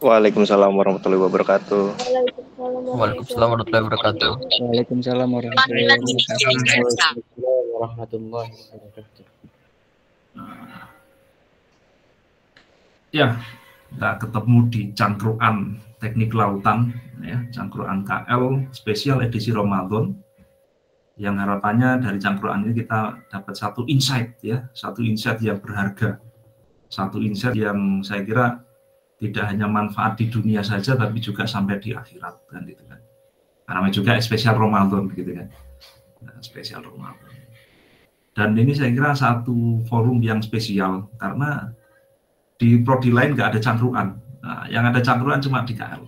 Waalaikumsalam warahmatullahi wabarakatuh. Waalaikumsalam warahmatullahi wabarakatuh. Waalaikumsalam warahmatullahi wabarakatuh. Ya, kita ketemu di Cangkruan Teknik Lautan, ya, Cangkruan KL spesial edisi Ramadan. Yang harapannya dari Cangkruan ini kita dapat satu insight, ya, satu insight yang berharga, satu insight yang saya kira tidak hanya manfaat di dunia saja, tapi juga sampai di akhirat, kan gitu kan. Karena juga spesial Ramadan, gitu kan, nah, spesial Ramadan. Dan ini saya kira satu forum yang spesial karena di prodi lain nggak ada cangkruan. Nah, yang ada cangkruan cuma di KL.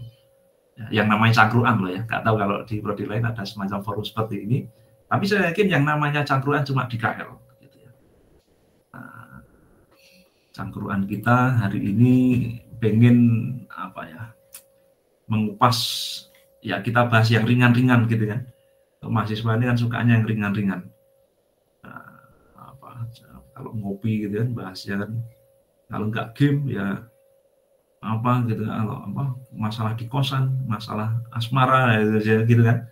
Ya, yang namanya cangkruan loh ya. Nggak tahu kalau di prodi lain ada semacam forum seperti ini. Tapi saya yakin yang namanya cangkruan cuma di KL. Gitu ya. Nah, cangkruan kita hari ini pengen apa ya? Mengupas, ya kita bahas yang ringan-ringan gitu kan. Mahasiswa ini kan sukanya yang ringan-ringan. Nah, kalau ngopi gitu kan bahasnya kan. Kalau nggak game ya apa gitu, kalau apa masalah di kosan, masalah asmara gitu kan.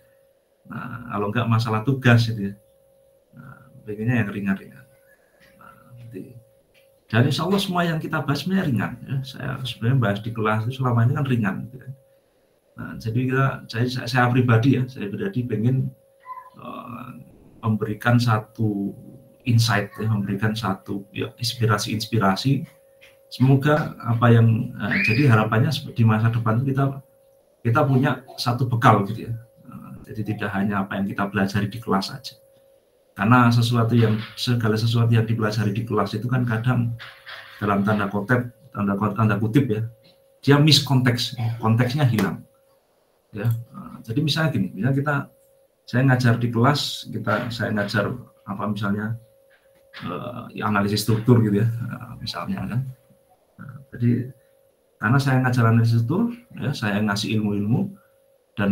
Nah, kalau nggak masalah tugas gitu ya. Nah, pengennya yang ringan-ringan. Nah, dan insya Allah semua yang kita bahas sebenarnya ringan. Ya. Saya sebenarnya bahas di kelas itu selama ini kan ringan. Gitu kan. Nah, jadi saya pribadi ya, saya pribadi pengen memberikan satu insight, ya, memberikan satu ya, inspirasi. Semoga apa yang jadi harapannya di masa depan kita punya satu bekal gitu ya. Jadi tidak hanya apa yang kita pelajari di kelas saja. Karena segala sesuatu yang dipelajari di kelas itu kan kadang dalam tanda kutip ya, dia miskonteks, konteksnya hilang. Ya, jadi misalnya gini, misalnya saya ngajar di kelas, saya ngajar apa misalnya analisis struktur gitu ya, misalnya kan. Jadi karena saya ngajar analisis struktur, ya saya ngasih ilmu-ilmu dan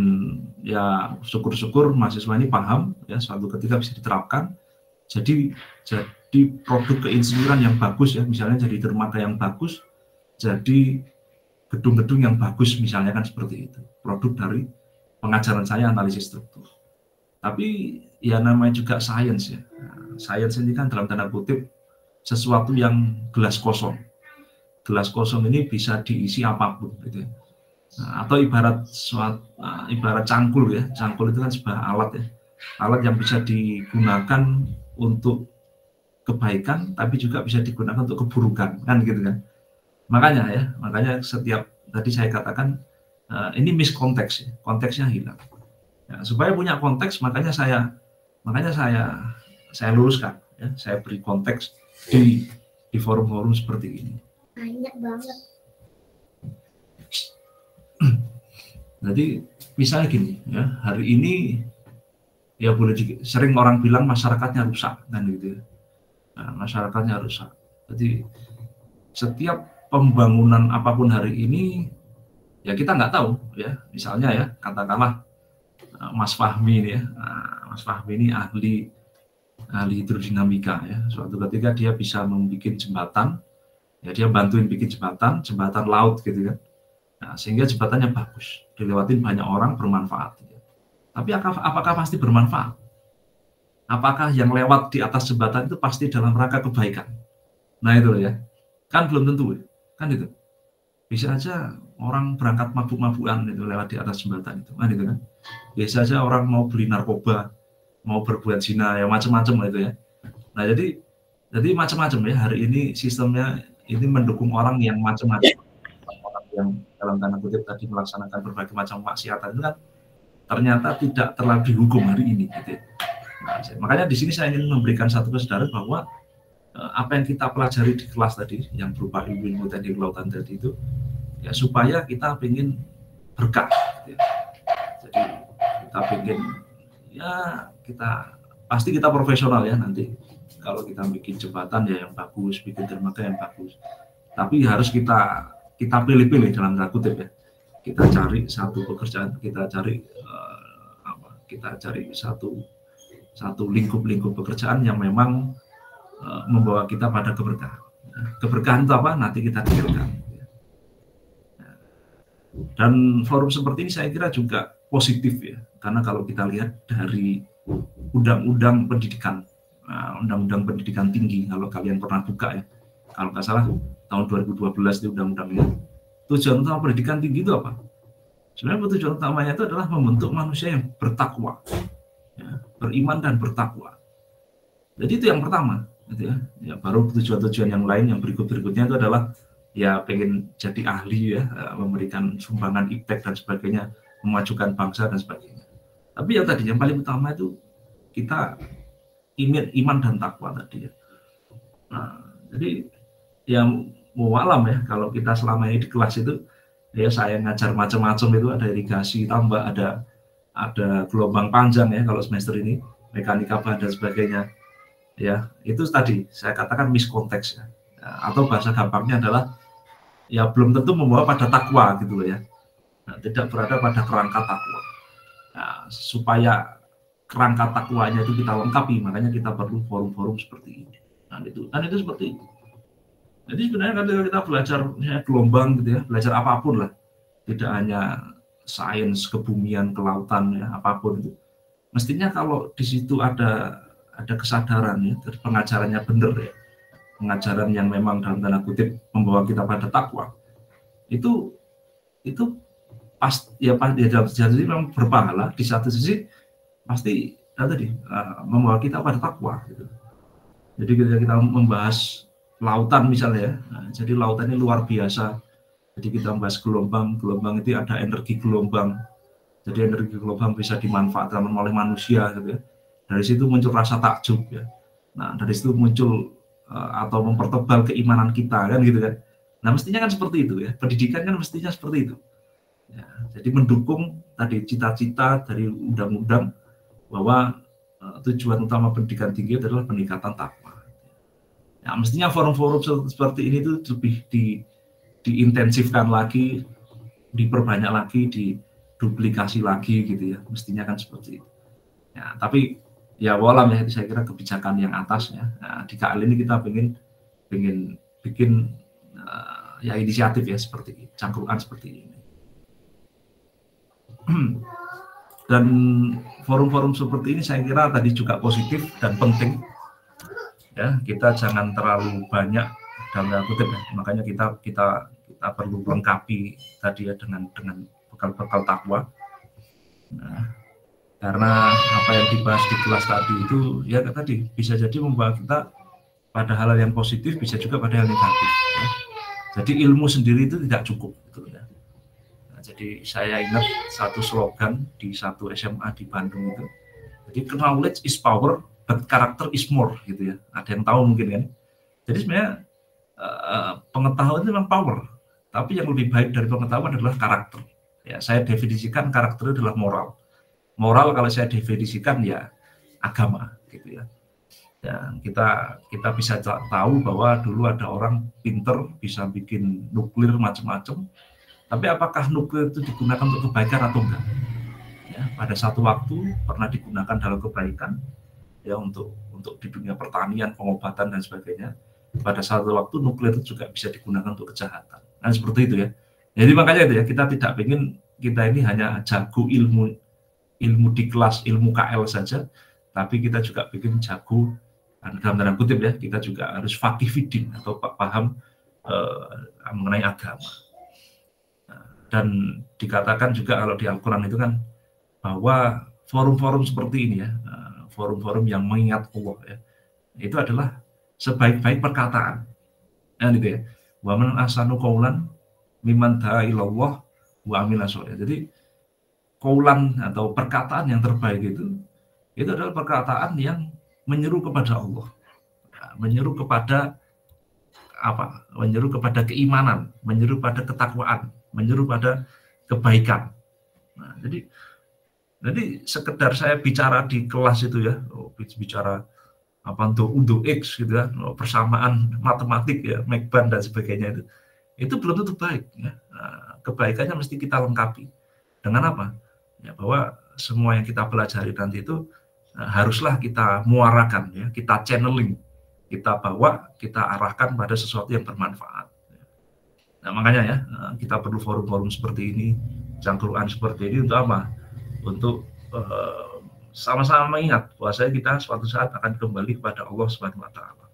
ya syukur-syukur mahasiswa ini paham, ya suatu ketika bisa diterapkan. Jadi produk keinsinyuran yang bagus ya, misalnya jadi dermaga yang bagus, jadi gedung-gedung yang bagus misalnya kan seperti itu. Produk dari pengajaran saya analisis struktur. Tapi ya namanya juga sains ya. Sains ini kan dalam tanda kutip sesuatu yang gelas kosong. Gelas kosong ini bisa diisi apapun gitu ya. Nah, atau ibarat cangkul ya. Cangkul itu kan sebuah alat ya. Alat yang bisa digunakan untuk kebaikan tapi juga bisa digunakan untuk keburukan kan gitu kan. Makanya setiap tadi saya katakan ini miskonteks ya. Konteksnya hilang. Ya, supaya punya konteks makanya saya luruskan ya. Saya beri konteks di forum-forum seperti ini. Banyak banget. Jadi misalnya gini ya, hari ini ya boleh sering orang bilang masyarakatnya rusak kan gitu ya. Nah, masyarakatnya rusak. Jadi setiap pembangunan apapun hari ini ya kita nggak tahu ya. Misalnya ya katakanlah Mas Fahmi ini ya. Mas Fahmi ini ahli hidrodinamika ya. Suatu ketika dia bisa membuat jembatan. Ya, dia bantuin bikin jembatan laut gitu kan. Nah, sehingga jembatannya bagus, dilewatin banyak orang, bermanfaat. Gitu. Tapi apakah pasti bermanfaat? Apakah yang lewat di atas jembatan itu pasti dalam rangka kebaikan? Nah itu loh ya, kan belum tentu, kan itu. Bisa aja orang berangkat mabuk-mabukan itu lewat di atas jembatan itu, kan itu kan. Biasa aja orang mau beli narkoba, mau berbuat zina, ya macam-macam itu ya. Nah jadi macam-macam ya hari ini sistemnya. Ini mendukung orang yang macam-macam, orang yang dalam tanda kutip tadi melaksanakan berbagai macam maksiatan itu kan ternyata tidak terlalu dihukum hari ini. Gitu. Nah, makanya di sini saya ingin memberikan satu kesadaran bahwa apa yang kita pelajari di kelas tadi, yang berupa ilmu teknik kelautan tadi itu, ya supaya kita ingin berkah. Gitu. Jadi kita ingin, ya pasti kita profesional ya nanti. Kalau kita bikin jembatan ya yang bagus, bikin dermaga yang bagus. Tapi harus kita pilih-pilih dalam tanda kutip ya. Kita cari satu pekerjaan, kita cari satu lingkup pekerjaan yang memang membawa kita pada keberkahan. Keberkahan itu apa? Nanti kita pikirkan. Dan forum seperti ini saya kira juga positif ya, karena kalau kita lihat dari undang-undang pendidikan, undang-undang pendidikan tinggi, kalau kalian pernah buka ya, kalau nggak salah tahun 2012 di undang-undangnya, tujuan utama pendidikan tinggi itu apa? Sebenarnya tujuan utamanya itu adalah membentuk manusia yang bertakwa, ya, beriman dan bertakwa. Jadi itu yang pertama, gitu ya. Ya, baru tujuan-tujuan yang lain yang berikut-berikutnya itu adalah ya pengen jadi ahli ya, memberikan sumbangan impact dan sebagainya, memajukan bangsa dan sebagainya. Tapi yang tadi yang paling utama itu kita iman dan takwa tadi ya. Nah, jadi yang mau alam ya, kalau kita selama ini di kelas itu ya saya ngajar macam-macam itu, ada irigasi tambah, ada gelombang panjang ya kalau semester ini, mekanika bahan dan sebagainya. Ya, itu tadi saya katakan miskonteks ya. Atau bahasa gampangnya adalah ya belum tentu membawa pada takwa gitu loh ya. Nah, tidak berada pada kerangka takwa. Nah, supaya kerangka takwanya itu kita lengkapi, makanya kita perlu forum-forum seperti ini. Nah, itu seperti itu. Jadi sebenarnya kalau kita belajar ya, gelombang gitu ya, belajar apapun lah, tidak hanya sains, kebumian, kelautan ya, apapun itu. Mestinya kalau di situ ada kesadaran ya, pengajarannya benar ya, pengajaran yang memang dalam tanda kutip membawa kita pada takwa, itu pasti ya dalam sisi memang berpahala, di satu sisi pasti tadi membawa kita pada takwa gitu. Jadi ketika kita membahas lautan misalnya ya, jadi lautan ini luar biasa, jadi kita membahas gelombang itu ada energi gelombang, jadi energi gelombang bisa dimanfaatkan oleh manusia gitu ya. Dari situ muncul rasa takjub ya. Nah, dari situ muncul atau mempertebal keimanan kita kan gitu kan. Nah, mestinya kan seperti itu ya. Pendidikan kan mestinya seperti itu. Ya, jadi mendukung tadi cita-cita dari undang-undang bahwa tujuan utama pendidikan tinggi adalah peningkatan takwa. Ya, mestinya forum-forum seperti ini itu lebih diintensifkan lagi, diperbanyak lagi, diduplikasi lagi gitu ya. Mestinya kan seperti itu. Ya, tapi ya walam ya, itu saya kira kebijakan yang atas ya. Nah, di KL ini kita pengen bikin ya inisiatif ya seperti ini, cangkruan seperti ini. Dan forum-forum seperti ini saya kira tadi juga positif dan penting ya. Kita jangan terlalu banyak dalam tanda kutip ya. Makanya kita perlu lengkapi tadi ya dengan bekal-bekal takwa. Nah, karena apa yang dibahas di kelas tadi itu ya tadi bisa jadi membawa kita pada hal yang positif, bisa juga pada hal negatif ya. Jadi ilmu sendiri itu tidak cukup gitu ya. Nah, jadi saya ingat satu slogan di satu SMA di Bandung itu, jadi knowledge is power but character is more gitu ya. Ada yang tahu mungkin kan. Jadi sebenarnya pengetahuan itu memang power, tapi yang lebih baik dari pengetahuan adalah karakter ya. Saya definisikan karakter adalah moral kalau saya definisikan ya agama gitu ya. Dan kita bisa tahu bahwa dulu ada orang pinter bisa bikin nuklir macam-macam, tapi apakah nuklir itu digunakan untuk kebaikan atau enggak ya, pada satu waktu pernah digunakan dalam kebaikan ya, untuk di dunia pertanian, pengobatan dan sebagainya. Pada satu waktu nuklir itu juga bisa digunakan untuk kejahatan. Nah, seperti itu ya. Jadi makanya itu ya, kita tidak ingin kita ini hanya jago ilmu di kelas, ilmu KL saja, tapi kita juga bikin jago dalam tanda kutip ya, kita juga harus faqih fiddin atau paham mengenai agama. Dan dikatakan juga kalau di Al-Quran itu kan bahwa forum-forum seperti ini ya, forum-forum yang mengingat Allah ya, itu adalah sebaik-baik perkataan. Nah, gitu ya. Wa man ahsanu qaulan mimman da'a ilallah wa amila sholih. Jadi qaulan atau perkataan yang terbaik itu adalah perkataan yang menyeru kepada Allah, menyeru kepada apa? Menyeru kepada keimanan, menyeru pada ketakwaan, menyeru pada kebaikan. Nah, jadi sekedar saya bicara di kelas itu ya, bicara apa untuk X gitu ya, persamaan matematik ya, Macban dan sebagainya itu belum tentu baik ya. Nah, kebaikannya mesti kita lengkapi dengan apa? Ya, bahwa semua yang kita pelajari nanti itu haruslah kita muarakan ya, kita channeling kita bawa, kita arahkan pada sesuatu yang bermanfaat. Nah, makanya ya, kita perlu forum-forum seperti ini, cangkruan seperti ini untuk apa? Untuk sama-sama mengingat bahwasanya kita suatu saat akan kembali kepada Allah Subhanahu wa taala.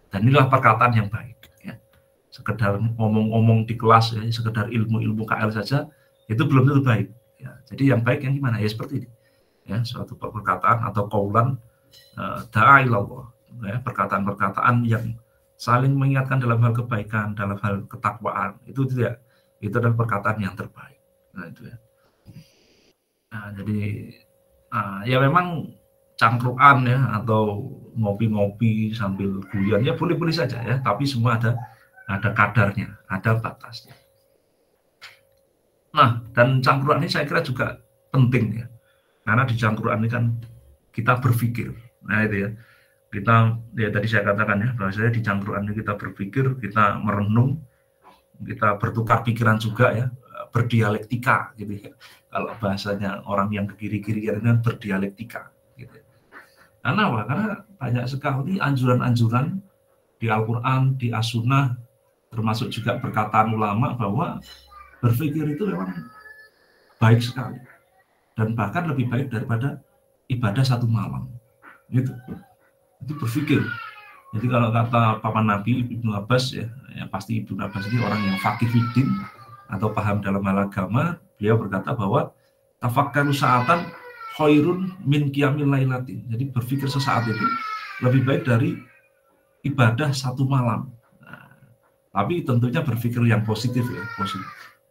Dan inilah perkataan yang baik ya. Sekedar ngomong-ngomong di kelas ya, sekedar ilmu-ilmu KL saja itu belum tentu baik ya. Jadi yang baik yang gimana? Ya seperti ini. Ya, suatu perkataan atau qaulan da'a ilallah ya, perkataan-perkataan yang saling mengingatkan dalam hal kebaikan, dalam hal ketakwaan, itu tidak, itu adalah perkataan yang terbaik. Nah, itu ya. Nah, jadi ya memang cangkruan ya atau ngopi-ngopi sambil guyon ya boleh-boleh saja ya, tapi semua ada kadarnya, ada batasnya. Nah, dan cangkruan ini saya kira juga penting ya. Karena di cangkruan ini kan kita berpikir. Nah, itu ya. Kita ya tadi saya katakan ya, bahwasanya di cangkruan ini kita berpikir, kita merenung, kita bertukar pikiran juga ya, berdialektika gitu ya. Kalau bahasanya orang yang ke kiri-kiri kan berdialektika gitu. Karena apa? Karena banyak sekali anjuran-anjuran di Al-Qur'an, di As-Sunnah, termasuk juga perkataan ulama bahwa berpikir itu memang baik sekali. Dan bahkan lebih baik daripada ibadah satu malam. Gitu. Itu berpikir. Jadi kalau kata Paman Nabi Ibnu Abbas ya pasti Ibnu Abbas ini orang yang faqih fiddin atau paham dalam hal agama. Beliau berkata bahwa tafakkaru sa'atan khairun min qiyamil lailatin. Jadi berpikir sesaat itu lebih baik dari ibadah satu malam. Nah, tapi tentunya berpikir yang positif ya,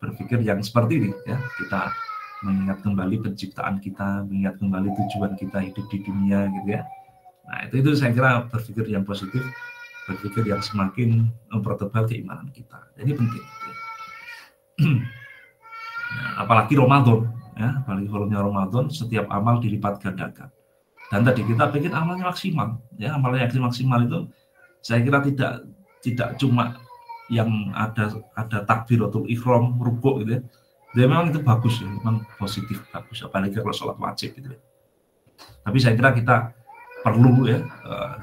berpikir yang seperti ini ya, kita mengingat kembali penciptaan kita, mengingat kembali tujuan kita hidup di dunia gitu ya. Nah, itu saya kira berpikir yang positif, berpikir yang semakin mempertebal keimanan kita. Jadi penting. Nah, apalagi Ramadan ya, apalagi volumenya Ramadan, setiap amal dilipat gandakan. Dan tadi kita pengen amalnya maksimal ya, amalnya maksimal itu saya kira tidak cuma yang ada takbiratul ihram, rukuk gitu ya. Dan memang itu bagus ya, memang positif, bagus, apalagi kalau sholat wajib gitu ya. Tapi saya kira kita perlu ya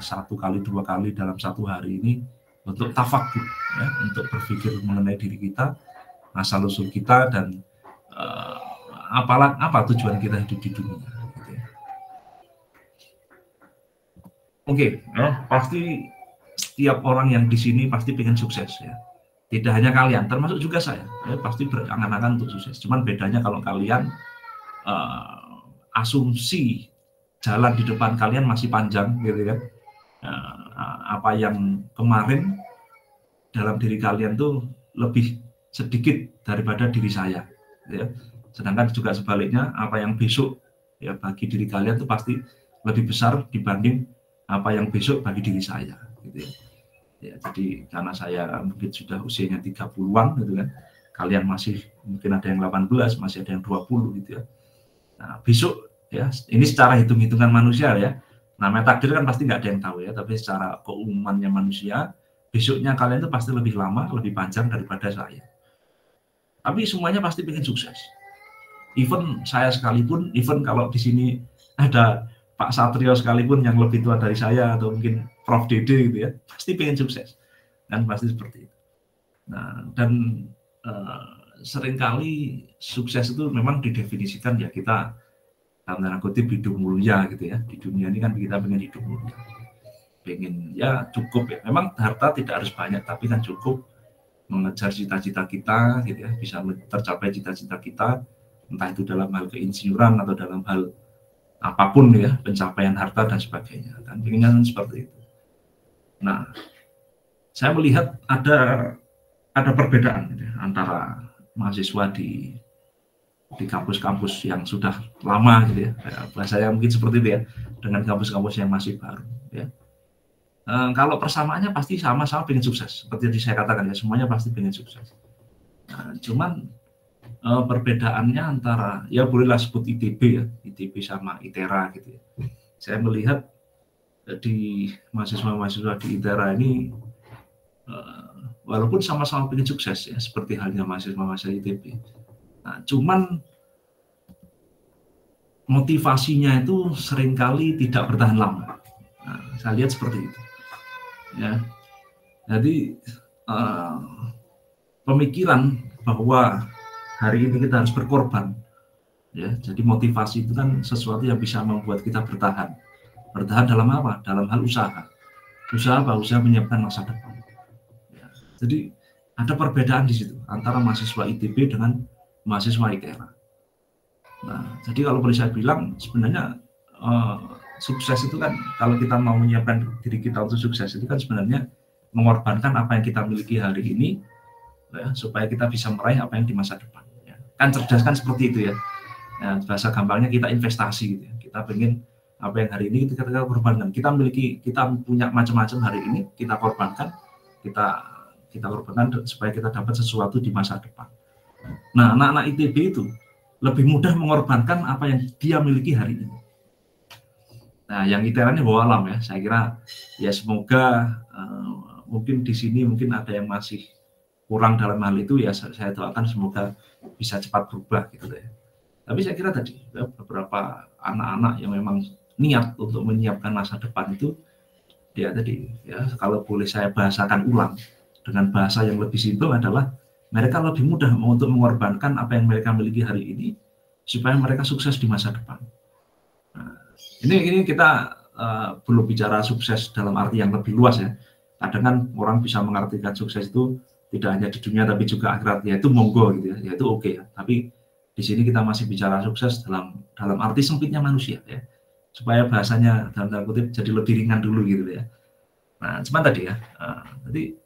1 kali 2 kali dalam satu hari ini untuk tafakkur ya, untuk berpikir mengenai diri kita, asal usul kita dan apa tujuan kita hidup di dunia. Gitu ya. Oke, ya, pasti setiap orang yang di sini pasti pengen sukses ya. Tidak hanya kalian, termasuk juga saya, ya, pasti berangan-angan untuk sukses. Cuman bedanya kalau kalian asumsi jalan di depan kalian masih panjang, gitu kan? Apa yang kemarin dalam diri kalian tuh lebih sedikit daripada diri saya, ya. Sedangkan juga sebaliknya, apa yang besok ya bagi diri kalian tuh pasti lebih besar dibanding apa yang besok bagi diri saya, gitu ya. Ya, jadi karena saya mungkin sudah usianya 30-an gitu kan, kalian masih mungkin ada yang 18, masih ada yang 20 gitu ya. Nah, besok ya, ini secara hitung-hitungan manusia ya, namanya takdir kan pasti nggak ada yang tahu ya, tapi secara keumumannya manusia, besoknya kalian itu pasti lebih lama, lebih panjang daripada saya. Tapi semuanya pasti pengen sukses. Even saya sekalipun, even kalau di sini ada Pak Satrio sekalipun yang lebih tua dari saya atau mungkin Prof Dede gitu ya, pasti pengen sukses kan, pasti seperti itu. Nah, dan seringkali sukses itu memang didefinisikan ya kita dalam tanda kutip hidup mulia gitu ya. Di dunia ini kan kita pengen hidup mulia, pengen ya cukup ya. Memang harta tidak harus banyak, tapi kan cukup mengejar cita-cita kita gitu ya, bisa tercapai cita-cita kita, entah itu dalam hal keinsinyuran atau dalam hal apapun ya, pencapaian harta dan sebagainya, dan pengennya seperti itu. Nah, saya melihat ada perbedaan gitu ya, antara mahasiswa di kampus-kampus yang sudah lama gitu ya, bahasanya mungkin seperti itu ya, dengan kampus-kampus yang masih baru ya. Kalau persamaannya pasti sama-sama pengen sukses, seperti yang saya katakan ya, semuanya pasti pengen sukses. Nah, cuman perbedaannya antara ya bolehlah sebut ITB ya, ITB sama ITERA gitu ya. Saya melihat di mahasiswa-mahasiswa di ITERA ini walaupun sama-sama pengen sukses ya, seperti halnya mahasiswa-mahasiswa ITB. Nah, cuman motivasinya itu seringkali tidak bertahan lama. Nah, saya lihat seperti itu. ya. Jadi pemikiran bahwa hari ini kita harus berkorban, ya. Jadi motivasi itu kan sesuatu yang bisa membuat kita bertahan. Bertahan dalam apa? Dalam hal usaha. Usaha apa? Usaha menyiapkan masa depan. Ya. Jadi ada perbedaan di situ antara mahasiswa ITB dengan mahasiswa ITERA. Nah, jadi kalau boleh saya bilang sebenarnya sukses itu kan kalau kita mau menyiapkan diri kita untuk sukses itu kan sebenarnya mengorbankan apa yang kita miliki hari ini, ya, supaya kita bisa meraih apa yang di masa depan. Ya. Kan cerdas kan seperti itu ya. Ya, bahasa gampangnya kita investasi gitu ya. Kita pengen apa yang hari ini kita korbankan. Kita punya macam-macam hari ini kita korbankan, kita korbankan supaya kita dapat sesuatu di masa depan. Nah, anak-anak ITB itu lebih mudah mengorbankan apa yang dia miliki hari ini. Nah, yang ITERA ini bawa alam ya. Saya kira ya semoga mungkin di sini mungkin ada yang masih kurang dalam hal itu ya. Saya doakan semoga bisa cepat berubah gitu ya. Tapi saya kira tadi ya, beberapa anak-anak yang memang niat untuk menyiapkan masa depan itu ya tadi ya kalau boleh saya bahasakan ulang dengan bahasa yang lebih simpel adalah mereka lebih mudah untuk mengorbankan apa yang mereka miliki hari ini supaya mereka sukses di masa depan. Nah, ini kita belum bicara sukses dalam arti yang lebih luas ya. Kadang kan orang bisa mengartikan sukses itu tidak hanya di dunia tapi juga akhirat, ya itu monggo gitu ya, itu oke ya. Tapi di sini kita masih bicara sukses dalam arti sempitnya manusia ya, supaya bahasanya dalam tanda kutip jadi lebih ringan dulu gitu ya. Nah, cuman tadi ya, jadi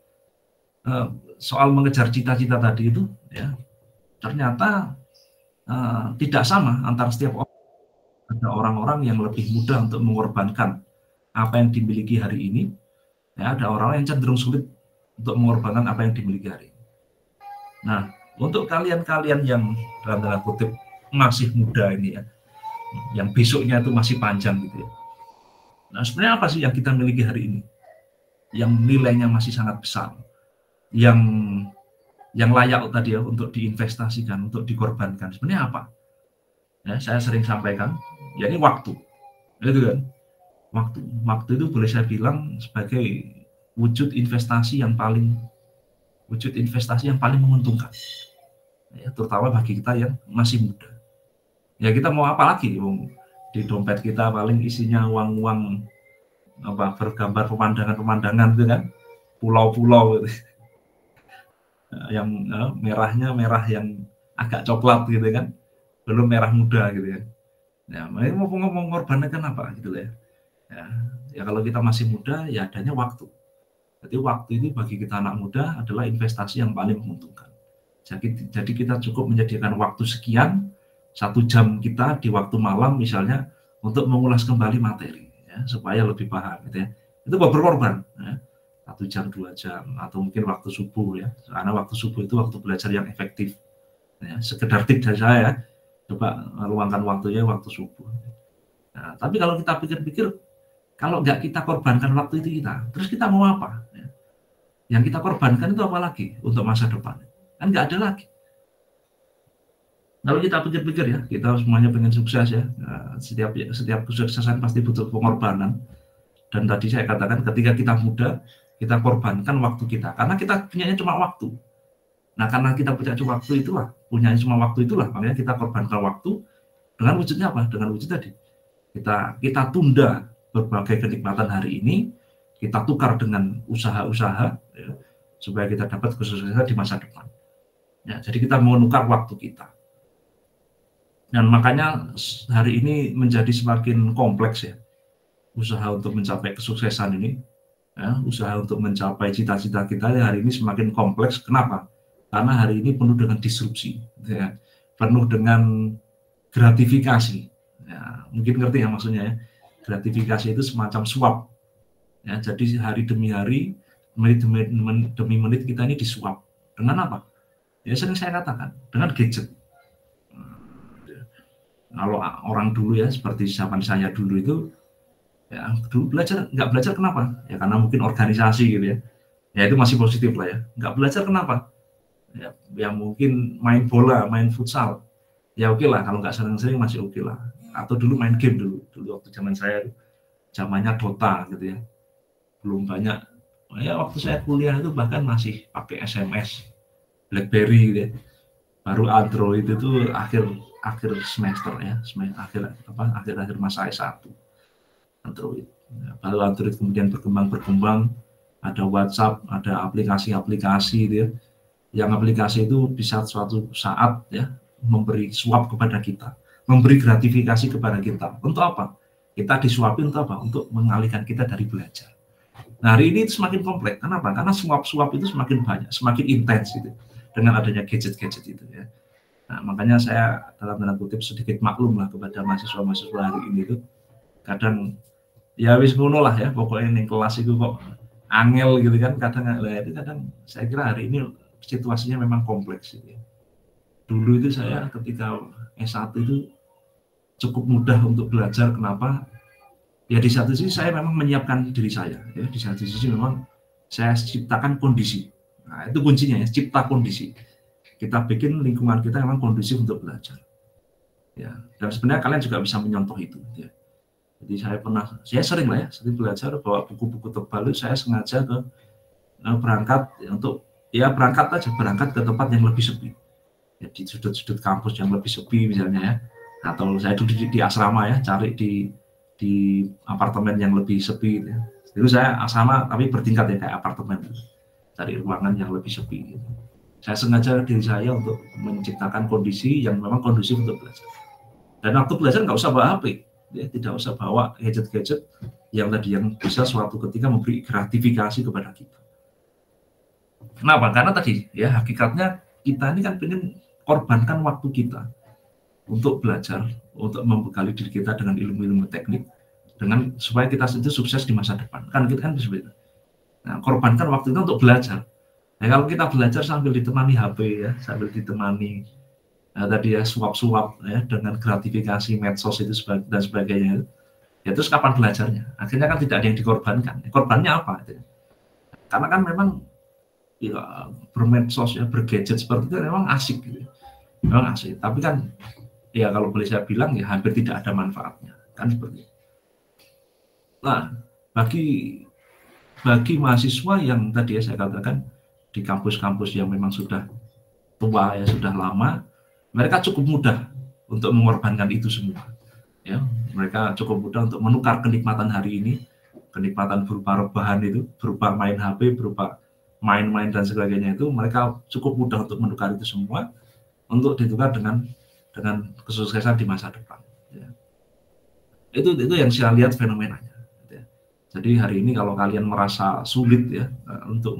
soal mengejar cita-cita tadi itu ya ternyata tidak sama antara setiap orang. Ada orang-orang yang lebih mudah untuk mengorbankan apa yang dimiliki hari ini, ya ada orang yang cenderung sulit untuk mengorbankan apa yang dimiliki hari ini. Nah, untuk kalian-kalian yang dalam tanda kutip masih muda ini ya, yang besoknya itu masih panjang gitu ya. Nah, sebenarnya apa sih yang kita miliki hari ini? Yang nilainya masih sangat besar, yang layak tadi ya untuk diinvestasikan, untuk dikorbankan. Sebenarnya apa? Ya, saya sering sampaikan, ya ini waktu, itu kan, waktu itu boleh saya bilang sebagai wujud investasi yang paling menguntungkan, ya, terutama bagi kita yang masih muda. Ya kita mau apa lagi, di dompet kita paling isinya uang bergambar pemandangan itu kan, pulau-pulau gitu. Yang merahnya merah yang agak coklat gitu kan, belum merah muda gitu ya. Ya, mau mengorbankan apa gitu ya. Ya kalau kita masih muda ya adanya waktu. Jadi waktu ini bagi kita anak muda adalah investasi yang paling menguntungkan. Jadi kita cukup menyediakan waktu sekian, 1 jam kita di waktu malam misalnya untuk mengulas kembali materi ya, supaya lebih paham gitu ya. Itu berkorban ya. 1 jam 2 jam atau mungkin waktu subuh ya. Karena waktu subuh itu waktu belajar yang efektif. Ya, sekedar tip dari saya, coba luangkan waktunya waktu subuh. Nah, tapi kalau kita pikir-pikir, kalau nggak kita korbankan waktu itu terus kita mau apa? Ya. Yang kita korbankan itu apa lagi untuk masa depan? Kan nggak ada lagi. Kalau kita pikir-pikir ya, kita semuanya pengen sukses ya. Nah, setiap kesuksesan pasti butuh pengorbanan. Dan tadi saya katakan ketika kita muda, kita korbankan waktu kita. Karena kita punyanya cuma waktu. Nah, karena kita punya waktu itulah, makanya kita korbankan waktu dengan wujudnya apa? Dengan wujud tadi. Kita tunda berbagai kenikmatan hari ini, kita tukar dengan usaha-usaha ya, supaya kita dapat kesuksesan di masa depan. Ya, jadi kita menukar waktu kita. Dan makanya hari ini menjadi semakin kompleks ya. Usaha untuk mencapai kesuksesan ini, ya, usaha untuk mencapai cita-cita kita hari ini semakin kompleks. Kenapa? Karena hari ini penuh dengan disrupsi, ya, penuh dengan gratifikasi. Ya, mungkin ngerti ya maksudnya ya. Gratifikasi itu semacam suap. Ya, jadi hari demi hari, menit demi menit kita ini disuap. Dengan apa? Ya sering saya katakan, dengan gadget. Kalau orang dulu ya, seperti zaman saya dulu itu, ya dulu nggak belajar kenapa? Ya karena mungkin organisasi gitu ya. Ya itu masih positif lah ya. Nggak belajar kenapa? Ya mungkin main bola, main futsal. Ya oke lah, kalau nggak sering-sering masih oke lah. Atau dulu main game dulu waktu zaman saya, zamannya Dota gitu ya. Belum banyak Ya waktu saya kuliah itu bahkan masih pakai SMS, BlackBerry gitu ya. Baru Android itu akhir semester ya, akhir masa S1 Android. Ya, baru Android kemudian berkembang, ada WhatsApp, ada aplikasi-aplikasi gitu ya. Yang aplikasi itu bisa suatu saat ya memberi suap kepada kita, memberi gratifikasi kepada kita. Untuk apa? Kita disuapin untuk apa? Untuk mengalihkan kita dari belajar. Nah, hari ini itu semakin kompleks. Kenapa? Karena suap-suap itu semakin banyak, semakin intens gitu dengan adanya gadget-gadget itu ya. Nah, makanya saya dalam tanda kutip sedikit maklum lah kepada mahasiswa-mahasiswa hari ini itu kadang ya wis ngono lah ya, pokoknya ning kelas itu kok angel gitu kan, kadang saya kira hari ini situasinya memang kompleks gitu ya. Dulu itu saya ketika S1 itu cukup mudah untuk belajar. Kenapa? Ya di satu sisi saya memang menyiapkan diri saya ya, di satu sisi memang saya ciptakan kondisi. Nah, itu kuncinya ya, cipta kondisi. Kita bikin lingkungan kita memang kondusif untuk belajar. Ya, dan sebenarnya kalian juga bisa menyontoh itu ya. Jadi saya sering lah ya, sering belajar bawa buku-buku tebal itu saya sengaja berangkat ke tempat yang lebih sepi. Ya, di sudut-sudut kampus yang lebih sepi misalnya ya. Atau saya duduk di asrama ya, cari di apartemen yang lebih sepi gitu ya. Itu saya asrama tapi bertingkat ya kayak apartemen gitu. Cari ruangan yang lebih sepi gitu. Saya sengaja diri saya untuk menciptakan kondisi yang memang kondusif untuk belajar. Dan waktu belajar nggak usah bawa HP ya, tidak usah bawa gadget-gadget yang bisa suatu ketika memberi gratifikasi kepada kita. Kenapa? Karena tadi ya hakikatnya kita ini kan pengen korbankan waktu kita untuk belajar, untuk membekali diri kita dengan ilmu-ilmu teknik, supaya kita itu sukses di masa depan. Kan kita kan seperti itu. Nah, korbankan waktu itu untuk belajar. Nah, kalau kita belajar sambil ditemani HP ya, sambil ditemani tadi ya suap-suap ya dengan gratifikasi medsos itu dan sebagainya, ya terus kapan belajarnya? Akhirnya kan tidak ada yang dikorbankan. Korbannya apa? Karena kan memang ya, bermedsos ya, bergadget seperti itu memang asik gitu. Memang asik. Tapi kan ya kalau boleh saya bilang ya hampir tidak ada manfaatnya. Kan seperti itu. Nah, bagi mahasiswa yang tadi ya saya katakan di kampus-kampus yang memang sudah tua ya, sudah lama, mereka cukup mudah untuk mengorbankan itu semua. Ya, mereka cukup mudah untuk menukar kenikmatan hari ini, kenikmatan berupa rebahan itu, berupa main HP, berupa main-main dan sebagainya itu, mereka cukup mudah untuk menukar itu semua untuk ditukar dengan kesuksesan di masa depan. Ya. Itu yang saya lihat fenomenanya. Ya. Jadi hari ini kalau kalian merasa sulit ya untuk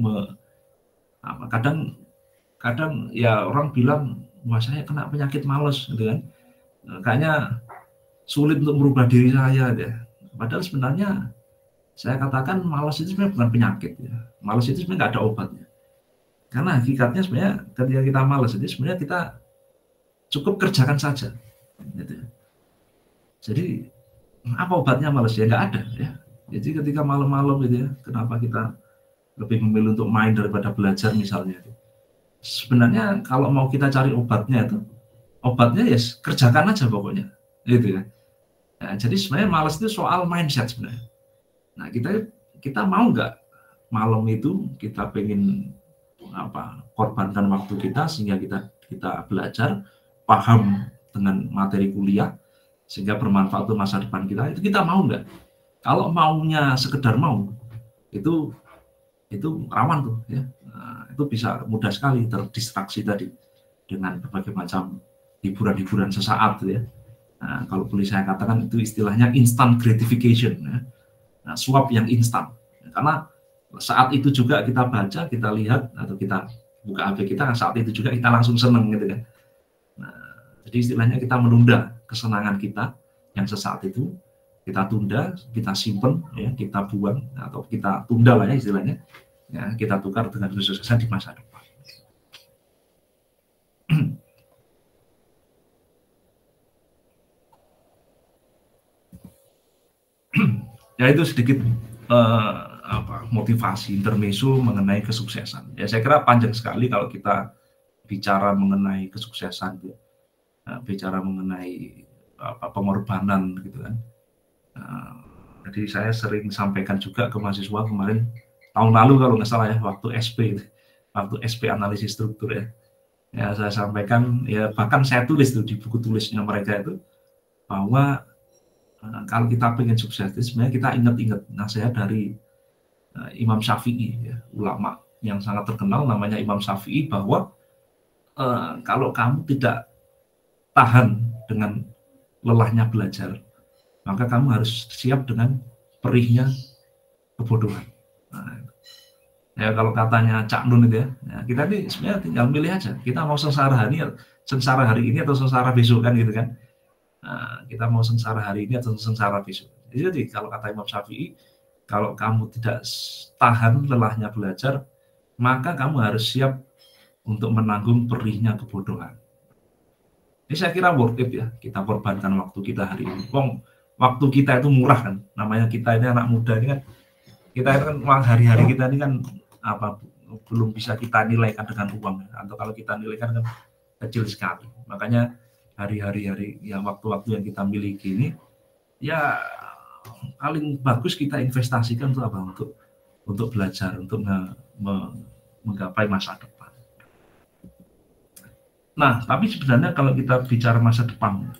kadang ya orang bilang wah saya kena penyakit malas gitu kan, kayaknya sulit untuk merubah diri saya deh. Padahal sebenarnya saya katakan malas itu sebenarnya bukan penyakit ya. Malas itu sebenarnya nggak ada obatnya. Karena hakikatnya sebenarnya ketika kita malas itu sebenarnya kita cukup kerjakan saja. Gitu. Jadi apa obatnya malas ya nggak ada ya. Jadi ketika malam-malam gitu ya, kenapa kita lebih memilih untuk main daripada belajar misalnya. Sebenarnya kalau mau kita cari obatnya ya kerjakan aja pokoknya, gitu ya. Nah, jadi sebenarnya malas itu soal mindset sebenarnya. Nah kita mau nggak malam itu kita pengen korbankan waktu kita sehingga kita belajar, paham dengan materi kuliah sehingga bermanfaat untuk masa depan kita, itu kita mau nggak? Kalau maunya sekedar mau itu rawan tuh ya. Nah, itu bisa mudah sekali terdistraksi tadi dengan berbagai macam hiburan-hiburan sesaat ya. Nah, kalau boleh saya katakan itu istilahnya instant gratification ya. Nah, suap yang instan. Karena saat itu juga kita baca, kita lihat atau kita buka HP kita, saat itu juga kita langsung seneng gitu kan. Nah, jadi istilahnya kita menunda kesenangan kita yang sesaat itu, kita tunda, kita simpen ya, kita buang atau kita tunda lah ya istilahnya. Ya, kita tukar dengan kesuksesan di masa depan. Ya itu sedikit motivasi intermezzo mengenai kesuksesan. Ya saya kira panjang sekali kalau kita bicara mengenai kesuksesan, bicara mengenai pengorbanan gitu kan. Jadi saya sering sampaikan juga ke mahasiswa kemarin tahun lalu kalau nggak salah ya, waktu SP analisis struktur ya. Ya saya sampaikan ya, bahkan saya tulis tuh di buku tulisnya mereka itu bahwa kalau kita pengen sukses itu sebenarnya kita ingat-ingat nasihat dari Imam Syafi'i ya, ulama yang sangat terkenal namanya Imam Syafi'i, bahwa kalau kamu tidak tahan dengan lelahnya belajar, maka kamu harus siap dengan perihnya kebodohan. Nah, ya kalau katanya Cak Nun itu ya, kita ini sebenarnya tinggal milih aja, kita mau sengsara hari ini atau sengsara besok kan gitu kan. Nah, kita mau sengsara hari ini atau sengsara besok. Jadi kalau kata Imam Syafi'i, kalau kamu tidak tahan lelahnya belajar, maka kamu harus siap untuk menanggung perihnya kebodohan. Ini saya kira worth it ya, kita korbankan waktu kita hari ini. Waktu kita itu murah kan, namanya kita ini anak muda ini kan, kita itu kan hari-hari kita ini kan belum bisa kita nilaikan dengan uang, atau kalau kita nilaikan kan kecil sekali. Makanya hari-hari yang waktu-waktu yang kita miliki ini ya paling bagus kita investasikan untuk apa? Untuk belajar, untuk menggapai masa depan. Nah, tapi sebenarnya kalau kita bicara masa depan,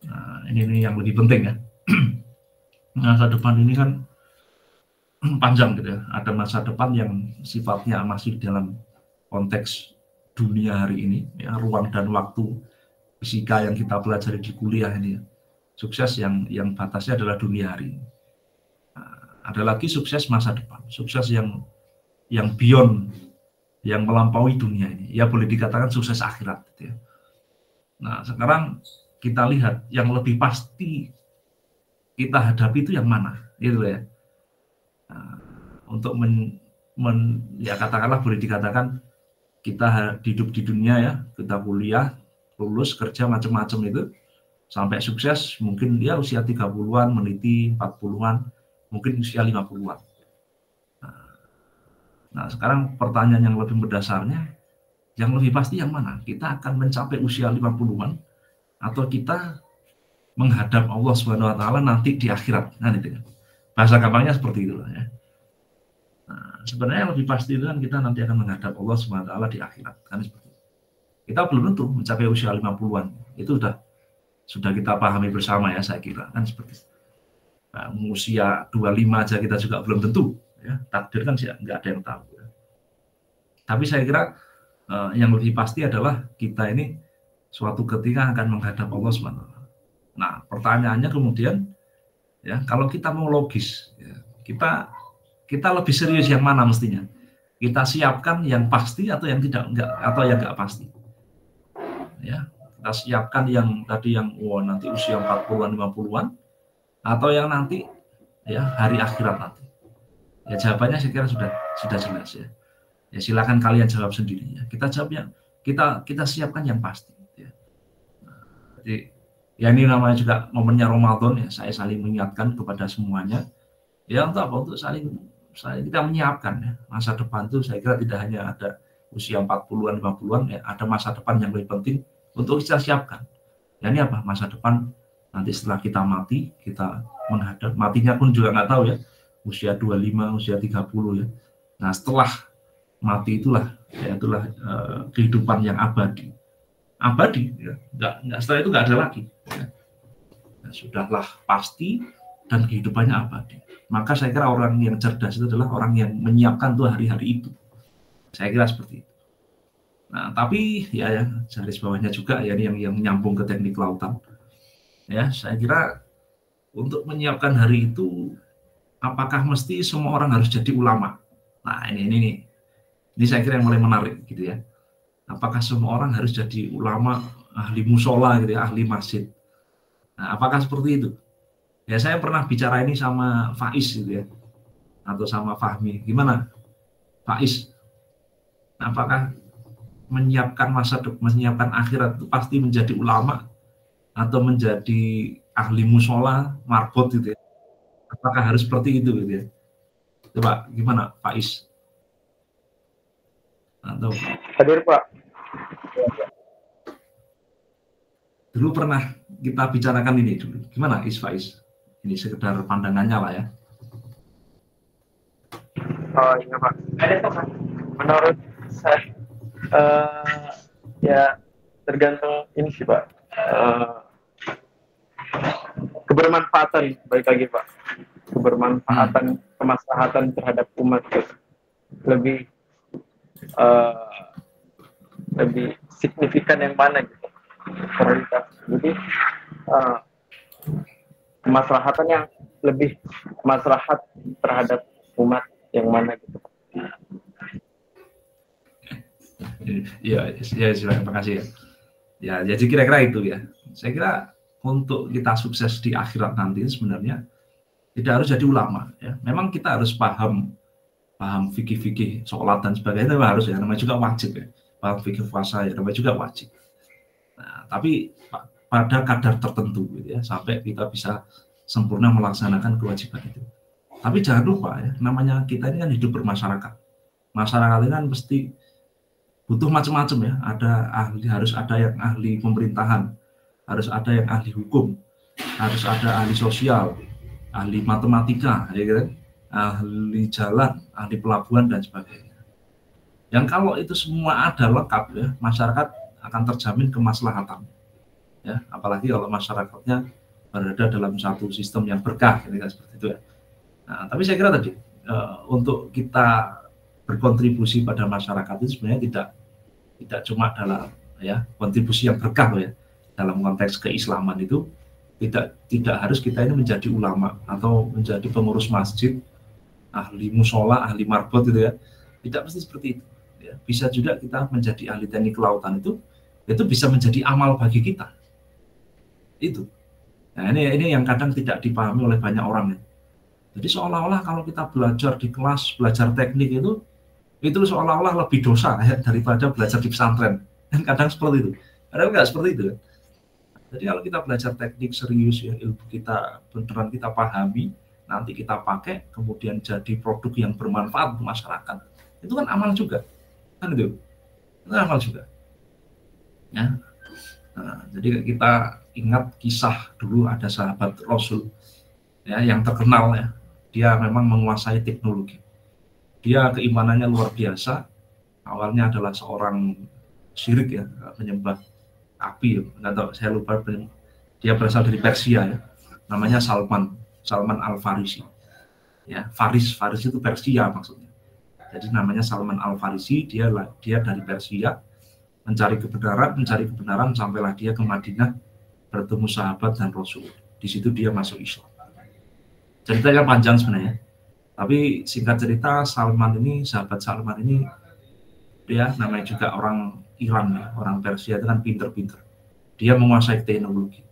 nah ini yang lebih penting ya. Masa depan ini kan panjang gitu ya. Ada masa depan yang sifatnya masih dalam konteks dunia hari ini, ya, ruang dan waktu fisika yang kita pelajari di kuliah ini ya. Sukses yang batasnya adalah dunia hari ini. Nah, ada lagi sukses masa depan, sukses yang beyond, yang melampaui dunia ini, ya boleh dikatakan sukses akhirat gitu ya. Nah sekarang kita lihat yang lebih pasti kita hadapi itu yang mana gitu ya. Nah, untuk ya katakanlah boleh dikatakan kita hidup di dunia ya, kita kuliah, lulus, kerja macam-macam itu sampai sukses mungkin dia usia 30-an, meniti 40-an, mungkin usia 50-an. Nah, sekarang pertanyaan yang lebih mendasarnya, yang lebih pasti yang mana? Kita akan mencapai usia 50-an atau kita menghadap Allah Subhanahu wa taala nanti di akhirat. Nah, itu kan. Bahasa gampangnya seperti itu ya. Nah, sebenarnya yang lebih pasti itu kan kita nanti akan menghadap Allah Subhanahu wa taala di akhirat. Kan seperti itu. Kita belum tentu mencapai usia 50-an. Itu sudah kita pahami bersama ya, saya kira kan seperti itu. Nah, usia 25 aja kita juga belum tentu. Ya, takdir kan sih nggak ada yang tahu. Ya. Tapi saya kira yang lebih pasti adalah kita ini suatu ketika akan menghadap Allah SWT. Nah, pertanyaannya kemudian, ya kalau kita mau logis, ya, kita lebih serius yang mana mestinya? Kita siapkan yang pasti atau yang nggak pasti? Ya, kita siapkan yang tadi nanti usia 40-an, 50-an, atau yang nanti ya hari akhirat nanti. Ya jawabannya saya kira sudah jelas ya. Ya silakan kalian jawab sendiri ya. Kita jawabnya kita siapkan yang pasti ya. Nah, jadi ya ini namanya juga momennya Ramadan ya. Saya saling mengingatkan kepada semuanya. Ya untuk apa? Untuk saling kita menyiapkan ya. Masa depan itu saya kira tidak hanya ada usia 40-an 50-an ya, ada masa depan yang lebih penting untuk kita siapkan. Ya ini apa? Masa depan nanti setelah kita mati, kita menghadap matinya pun juga nggak tahu ya. Usia 25, usia 30 ya. Nah setelah mati itulah kehidupan yang abadi ya. Nggak setelah itu nggak ada lagi ya. Nah, sudahlah pasti dan kehidupannya abadi. Maka saya kira orang yang cerdas itu adalah orang yang menyiapkan tuh hari-hari itu. Saya kira seperti itu. Nah tapi ya garis bawahnya juga ya yang nyambung ke teknik lautan ya. Saya kira untuk menyiapkan hari itu, apakah mesti semua orang harus jadi ulama? Nah ini saya kira yang mulai menarik gitu ya. Apakah semua orang harus jadi ulama, ahli musola gitu ya, ahli masjid? Nah, apakah seperti itu? Ya saya pernah bicara ini sama Faiz gitu ya, atau sama Fahmi. Gimana, Faiz? Apakah menyiapkan menyiapkan akhirat itu pasti menjadi ulama atau menjadi ahli musola, marbot gitu ya? Apakah harus seperti itu gitu ya? Coba gimana Faiz? Atau Hadir Pak. dulu pernah kita bicarakan ini dulu. Gimana Faiz? Ini sekedar pandangannya lah ya. Oh iya Pak. Menurut saya ya tergantung ini sih Pak. Kebermanfaatan balik lagi Pak. Kebermanfaatan kemaslahatan terhadap umat gitu. Lebih signifikan yang mana gitu prioritas. Jadi kemaslahatan yang lebih maslahat terhadap umat yang mana gitu. Ya, terima kasih ya. Ya, jadi kira-kira itu ya. Saya kira untuk kita sukses di akhirat nanti sebenarnya tidak harus jadi ulama ya. Memang kita harus paham fikih-fikih sholat dan sebagainya, itu harus ya, namanya juga wajib ya. Paham fikih puasa ya, namanya juga wajib. Nah, tapi pada kadar tertentu gitu ya, sampai kita bisa sempurna melaksanakan kewajiban itu. Tapi jangan lupa ya, namanya kita ini kan hidup bermasyarakat. Masyarakat ini kan mesti butuh macam-macam ya. Harus ada yang ahli pemerintahan, harus ada yang ahli hukum, harus ada ahli sosial, ahli matematika, ya kan? Ahli jalan, ahli pelabuhan dan sebagainya. Yang kalau itu semua ada lengkap ya, masyarakat akan terjamin kemaslahatan. Ya, apalagi kalau masyarakatnya berada dalam satu sistem yang berkah, gitu, seperti itu ya. Nah, tapi saya kira tadi untuk kita berkontribusi pada masyarakat itu sebenarnya tidak cuma dalam ya kontribusi yang berkah loh ya. Dalam konteks keislaman itu tidak harus kita ini menjadi ulama atau menjadi pengurus masjid, ahli musola, ahli marbot gitu ya. Tidak mesti seperti itu. Ya. Bisa juga kita menjadi ahli teknik kelautan itu bisa menjadi amal bagi kita. Itu. Nah, ini yang kadang tidak dipahami oleh banyak orang ya. Jadi seolah-olah kalau kita belajar di kelas, belajar teknik itu seolah-olah lebih dosa ya, daripada belajar di pesantren. Dan kadang seperti itu. Padahal nggak seperti itu. Jadi kalau kita belajar teknik serius ya, ilmu kita beneran kita pahami, nanti kita pakai, kemudian jadi produk yang bermanfaat untuk masyarakat. Itu kan amal juga. Kan itu amal juga. Ya. Nah, jadi kita ingat kisah dulu ada sahabat Rasul ya, yang terkenal ya. Dia memang menguasai teknologi. Dia keimanannya luar biasa. Awalnya adalah seorang syirik ya, menyembah api. Nggak tahu, saya lupa. Dia berasal dari Persia ya. Namanya Salman Al-Farisi. Ya, Faris itu Persia maksudnya. Jadi namanya Salman Al-Farisi. Dia dari Persia, mencari kebenaran sampailah dia ke Madinah, bertemu sahabat dan Rasul. Di situ dia masuk Islam. Ceritanya panjang sebenarnya, tapi singkat cerita sahabat Salman ini dia namanya juga orang Iran ya, orang Persia itu kan pinter-pinter. Dia menguasai teknologi.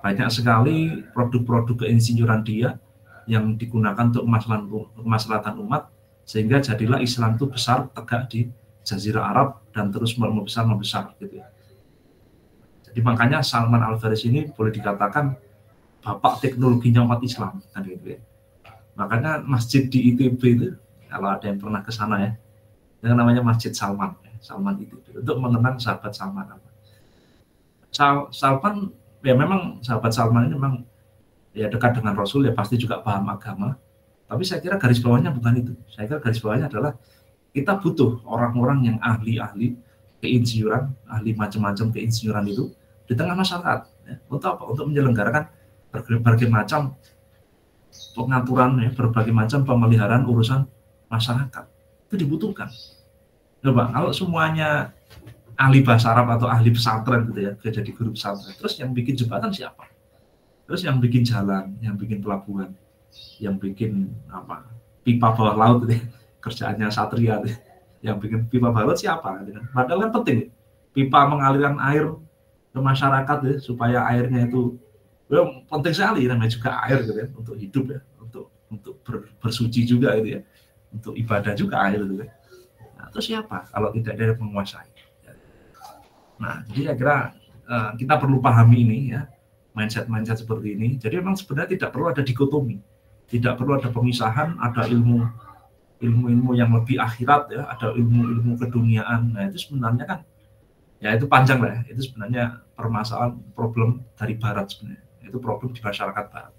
Banyak sekali produk-produk keinsinyuran dia yang digunakan untuk kemaslahatan umat, sehingga jadilah Islam itu besar tegak di Jazirah Arab dan terus membesar gitu ya. Jadi makanya Salman Al-Farisi ini boleh dikatakan bapak teknologinya umat Islam kan gitu ya. Makanya masjid di ITB itu, kalau ada yang pernah ke sana ya, yang namanya Masjid Salman ITB, untuk mengenang sahabat Salman. Salman ya, memang sahabat Salman ini memang ya dekat dengan Rasul ya, pasti juga paham agama. Tapi saya kira garis bawahnya bukan itu. Saya kira garis bawahnya adalah kita butuh orang-orang yang ahli keinsinyuran, ahli macam-macam keinsinyuran itu di tengah masyarakat. Ya. Untuk apa? Untuk menyelenggarakan berbagai macam pengaturan ya, berbagai macam pemeliharaan urusan masyarakat. Itu dibutuhkan. Coba kalau semuanya ahli bahasa Arab atau ahli pesantren gitu ya, jadi guru pesantren, terus yang bikin jembatan siapa? Terus yang bikin jalan, yang bikin pelabuhan, yang bikin pipa bawah laut gitu ya, kerjaannya satria gitu. Yang bikin pipa bawah laut siapa? Gitu. Padahal kan penting pipa mengalirkan air ke masyarakat ya, supaya airnya itu penting sekali, namanya juga air gitu ya, untuk hidup ya, untuk bersuci juga gitu ya, untuk ibadah juga air gitu ya. Nah, terus siapa kalau tidak ada penguasai? Nah, jadi saya kira kita perlu pahami ini ya, mindset seperti ini. Jadi memang sebenarnya tidak perlu ada dikotomi, tidak perlu ada pemisahan, ada ilmu yang lebih akhirat ya, ada ilmu keduniaan. Nah, itu sebenarnya kan ya itu panjang lah ya. Itu sebenarnya permasalahan problem dari barat sebenarnya. Itu problem di masyarakat barat.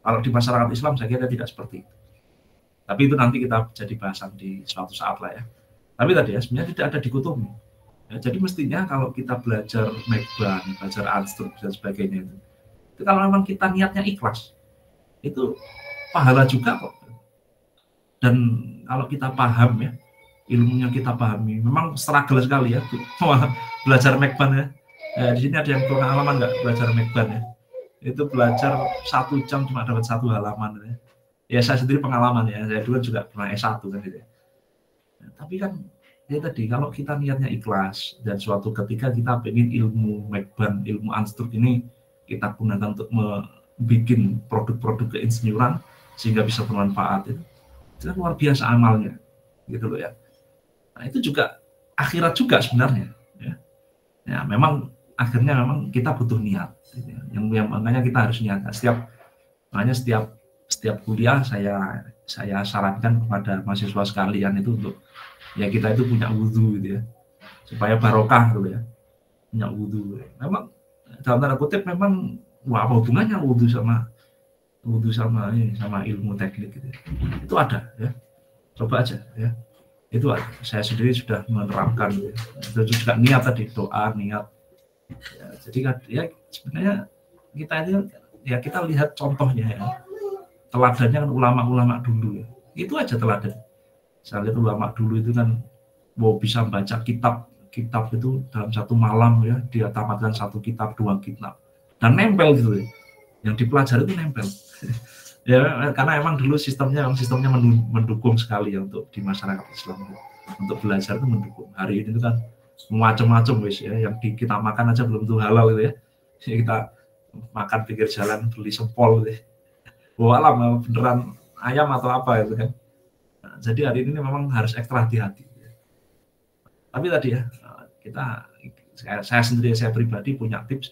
Kalau di masyarakat Islam saya kira tidak seperti itu. Tapi itu nanti kita jadi bahasan di suatu saat lah ya. Tapi tadi ya sebenarnya tidak ada dikotomi. Ya, jadi mestinya kalau kita belajar Mekban, belajar Anstruk dan sebagainya itu kalau memang kita niatnya ikhlas, itu pahala juga kok. Dan kalau kita paham ya, ilmunya kita pahami, memang struggle sekali ya belajar Mekban ya. Di sini ada yang pengalaman nggak belajar Mekban ya? Itu belajar 1 jam cuma dapat 1 halaman ya. Ya saya sendiri pengalaman ya, saya dulu juga pernah S1 kan gitu ya. Tapi kan ya tadi kalau kita niatnya ikhlas dan suatu ketika kita pengen ilmu Mekban, ilmu Anstruk ini kita gunakan untuk membuat produk-produk keinsinyuran sehingga bisa bermanfaat itu kan luar biasa amalnya gitu loh ya. Nah itu juga akhirat juga sebenarnya ya. Ya memang akhirnya memang kita butuh niat gitu ya. yang makanya kita harus niat setiap kuliah saya sarankan kepada mahasiswa sekalian itu untuk ya kita itu punya wudhu gitu ya supaya barokah gitu ya, punya wudhu. Memang dalam tanda kutip memang apa hubungannya wudhu sama ilmu teknik gitu ya. Itu ada ya, coba aja ya, itu ada. Saya sendiri sudah menerapkan gitu ya. Itu juga niat tadi, doa, niat ya, jadi ya sebenarnya kita itu ya kita lihat contohnya ya, teladannya kan ulama-ulama dulu ya, itu aja teladan. Saya lihat ulama dulu itu kan bisa baca kitab itu dalam 1 malam ya, dia tamatkan 1 kitab, 2 kitab dan nempel gitu ya, yang dipelajari itu nempel ya, karena emang dulu sistemnya mendukung sekali ya untuk di masyarakat Islam itu. Untuk belajar itu mendukung. Hari ini itu kan macam-macam wis ya, yang kita makan aja belum tentu halal gitu ya, kita makan pinggir jalan beli sempol gitu ya, walam beneran ayam atau apa gitu kan. Nah, jadi hari ini memang harus ekstra hati-hati. Tapi tadi ya saya sendiri, saya pribadi punya tips,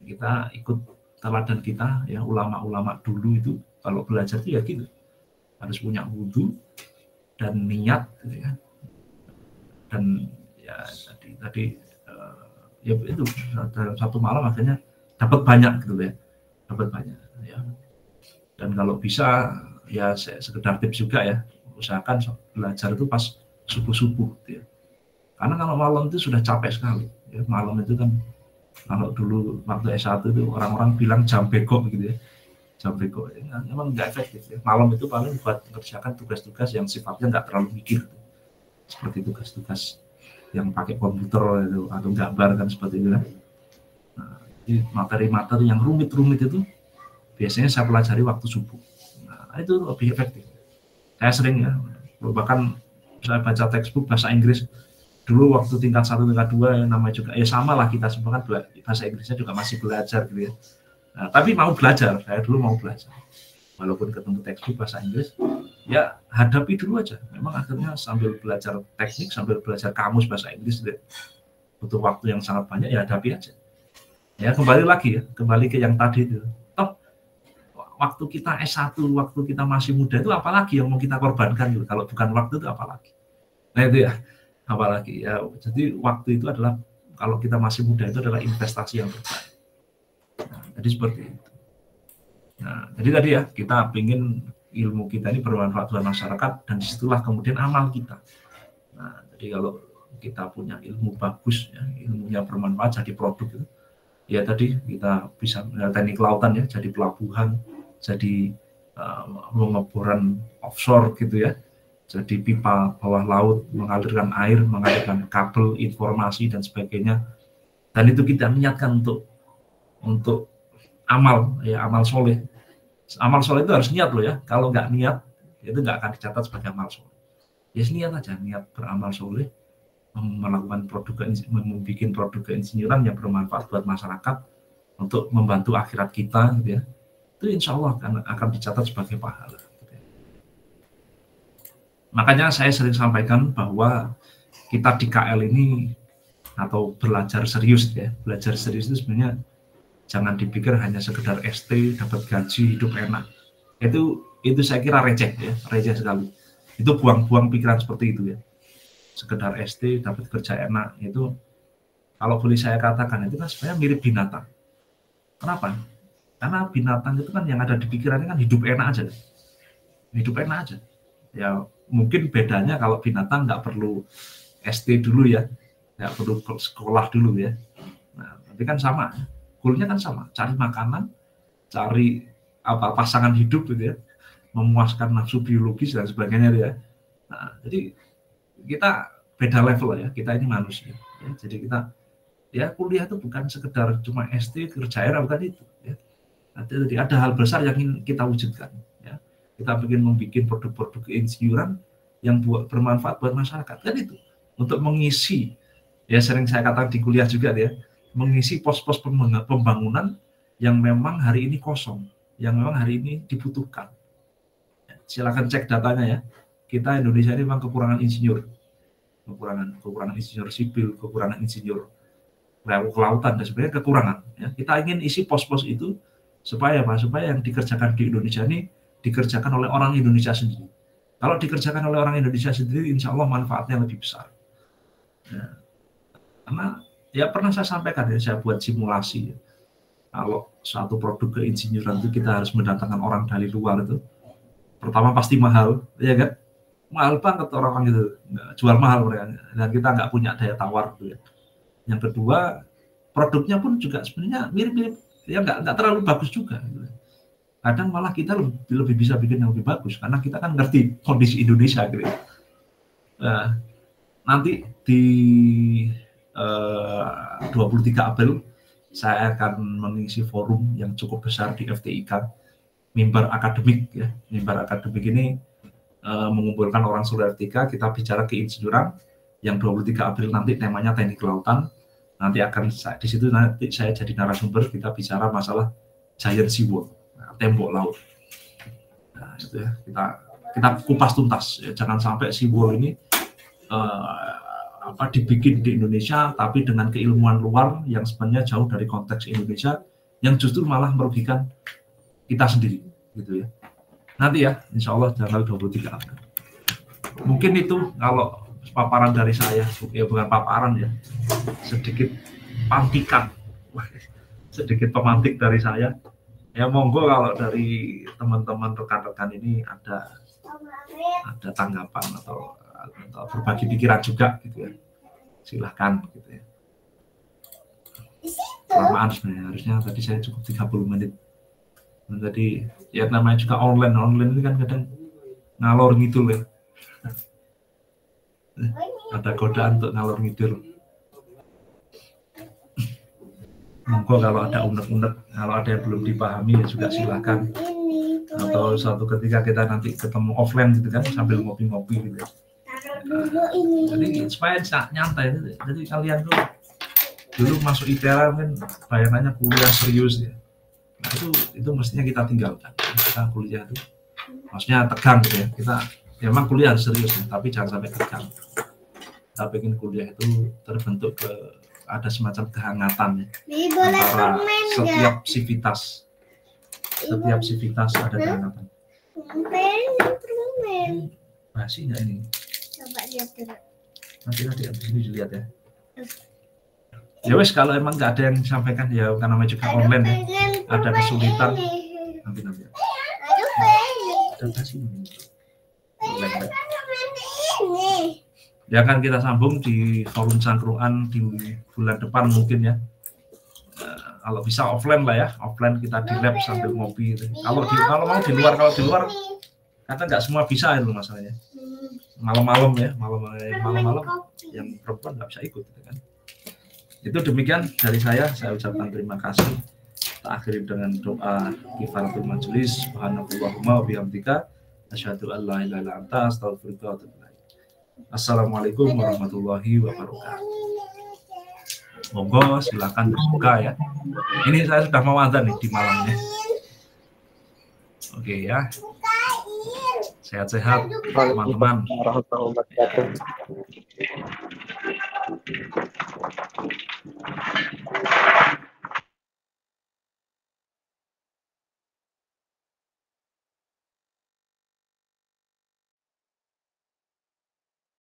kita ikut teladan kita ya, ulama-ulama dulu itu kalau belajar itu ya gitu, harus punya wudhu dan niat gitu ya. Dan ya tadi ya itu dalam 1 malam akhirnya dapat banyak gitu ya, dapat banyak ya. Dan kalau bisa ya sekedar tips juga ya, usahakan belajar itu pas subuh-subuh gitu ya. Karena kalau malam itu sudah capek sekali ya, malam itu kan kalau dulu waktu S1 itu orang-orang bilang jam beko gitu ya, jam beko ya, memang nggak efektif ya. Malam itu paling buat mengerjakan tugas-tugas yang sifatnya nggak terlalu mikir gitu. Seperti tugas-tugas yang pakai komputer itu, atau gambar kan seperti itu kan. Nah, materi-materi yang rumit-rumit itu biasanya saya pelajari waktu subuh. Nah, itu lebih efektif. Saya sering ya, bahkan saya baca textbook bahasa Inggris dulu waktu tingkat 1, tingkat 2 namanya juga ya sama lah, kita semua kan bahasa Inggrisnya juga masih belajar gitu ya. Nah, tapi mau belajar, saya dulu mau belajar. Walaupun ketemu textbook bahasa Inggris, ya hadapi dulu aja. Memang akhirnya sambil belajar teknik, sambil belajar kamus bahasa Inggris gitu, butuh waktu yang sangat banyak, ya hadapi aja. Ya kembali ke yang tadi itu. Toh waktu kita S1, waktu kita masih muda itu apalagi yang mau kita korbankan gitu. Kalau bukan waktu itu apalagi. Nah itu ya, apalagi ya. Jadi waktu itu adalah, kalau kita masih muda itu adalah investasi yang terbaik. Nah, jadi seperti itu. Nah, jadi tadi ya, kita ingin ilmu kita ini bermanfaat buat masyarakat, dan disitulah kemudian amal kita. Nah, jadi kalau kita punya ilmu bagus, ya, ilmunya bermanfaat jadi produk itu, ya tadi kita bisa teknik kelautan ya, jadi pelabuhan, jadi pengeboran offshore gitu ya, jadi pipa bawah laut, mengalirkan air, mengalirkan kabel informasi dan sebagainya. Dan itu kita niatkan untuk amal ya, amal soleh. Amal soleh itu harus niat loh ya. Kalau nggak niat, itu nggak akan dicatat sebagai amal soleh. Ya niat aja, niat beramal soleh, melakukan membuat produk keinsinyuran yang bermanfaat buat masyarakat untuk membantu akhirat kita gitu ya. Itu insya Allah akan dicatat sebagai pahala. Gitu ya. Makanya saya sering sampaikan bahwa kita di KL ini atau belajar serius ya, belajar serius itu sebenarnya jangan dipikir hanya sekedar ST, dapat gaji, hidup enak. Itu saya kira receh ya, receh sekali. Itu buang-buang pikiran seperti itu ya. Sekedar ST, dapat kerja enak, itu kalau boleh saya katakan itu kan sebenarnya mirip binatang. Kenapa? Karena binatang itu kan yang ada di pikirannya kan hidup enak aja. Hidup enak aja. Ya mungkin bedanya kalau binatang nggak perlu ST dulu ya, nggak perlu sekolah dulu ya. Nah, tapi kan sama, goalnya kan sama, cari makanan, cari pasangan hidup gitu ya, memuaskan nafsu biologis dan sebagainya ya. Nah, jadi kita beda level ya, kita ini manusia. Ya. Jadi kita ya kuliah itu bukan sekedar cuma ST kerja era, bukan itu. Ya. Jadi ada hal besar yang ingin kita wujudkan. Ya. Kita ingin membuat produk-produk keinsinyuran yang bermanfaat buat masyarakat kan itu, untuk mengisi ya, sering saya katakan di kuliah juga ya, mengisi pos-pos pembangunan yang memang hari ini kosong, yang memang hari ini dibutuhkan. Silakan cek datanya ya. Kita Indonesia ini memang kekurangan insinyur, kekurangan insinyur sipil, kekurangan insinyur kelautan dan sebagainya, kekurangan. Ya. Kita ingin isi pos-pos itu supaya apa? Supaya yang dikerjakan di Indonesia ini dikerjakan oleh orang Indonesia sendiri. Kalau dikerjakan oleh orang Indonesia sendiri, insya Allah manfaatnya lebih besar. Ya. Karena ya pernah saya sampaikan ya, saya buat simulasi. Ya. Kalau suatu produk keinsinyuran itu kita harus mendatangkan orang dari luar itu, pertama pasti mahal, ya kan? Mahal banget orang itu, jual mahal mereka, dan kita nggak punya daya tawar gitu ya. Yang kedua, produknya pun juga sebenarnya mirip-mirip, ya nggak terlalu bagus juga. Gitu. Kadang malah kita lebih bisa bikin yang lebih bagus karena kita kan ngerti kondisi Indonesia gitu. Nah, nanti di 23 April saya akan mengisi forum yang cukup besar di FTIK, Mimbar Akademik ya. Mimbar Akademik ini mengumpulkan orang seluruh FTIK, kita bicara keinsinyuran yang 23 April nanti temanya teknik kelautan. Nanti akan di situ nanti saya jadi narasumber, kita bicara masalah giant seawall, tembok laut. Nah, itu ya, kita kupas tuntas ya, jangan sampai seawall ini dibikin di Indonesia tapi dengan keilmuan luar yang sebenarnya jauh dari konteks Indonesia, yang justru malah merugikan kita sendiri gitu ya. Nanti ya, insya Allah tanggal 23 April. Mungkin itu kalau paparan dari saya, ya bukan paparan ya, sedikit pantikan, sedikit pemantik dari saya. Ya monggo kalau dari teman-teman rekan-rekan ini ada tanggapan atau berbagi pikiran juga gitu ya, silahkan gitu ya. Kelamaan sebenarnya, harusnya tadi saya cukup 30 menit. Dan tadi ya namanya juga online ini kan kadang ngalor ngidul ya. Ada godaan untuk ngalor ngidul. Monggo kalau ada unek-unek, kalau ada yang belum dipahami ya juga silakan. Atau suatu ketika kita nanti ketemu offline gitu kan, sambil ngopi-ngopi gitu. Jadi supaya nyantai. Jadi kalian tuh dulu masuk ITERA kan bayangannya kuliah serius ya. Nah itu mestinya kita tinggalkan. Kita kuliah itu maksudnya tegang gitu ya. Kita memang kuliah serius ya, tapi jangan sampai tegang. Kita pengen kuliah itu terbentuk ada semacam kehangatan ya, antara setiap sivitas ada kehangatan. Masih nggak ini? Coba lihat dulu. Nanti abis ini dilihat ya. Ya wes, kalau emang nggak ada yang disampaikan ya karena namanya juga online ya, ada kesulitan nanti. Ada kasih ini. Ya kan kita sambung di forum cangkruan di bulan depan mungkin ya. Kalau bisa offline lah ya, offline kita di lab sambil ngopi. Gitu. Kalau mau di luar, kata nggak semua bisa itu masalahnya. Malam-malam ya, malam-malam yang perempuan nggak bisa ikut gitu kan. Itu demikian dari saya ucapkan terima kasih. Kita akhiri dengan doa kifaratul majelis. Subhanallahumma wa bihamdika asyhadu an la ilaha illa anta astaghfiruka wa atubu ilaik. Assalamualaikum warahmatullahi wabarakatuh. Monggo silakan berbuka ya. Ini saya sudah mau adzan nih di malamnya. Oke ya. Sehat-sehat teman-teman. Warahmatullahi wabarakatuh.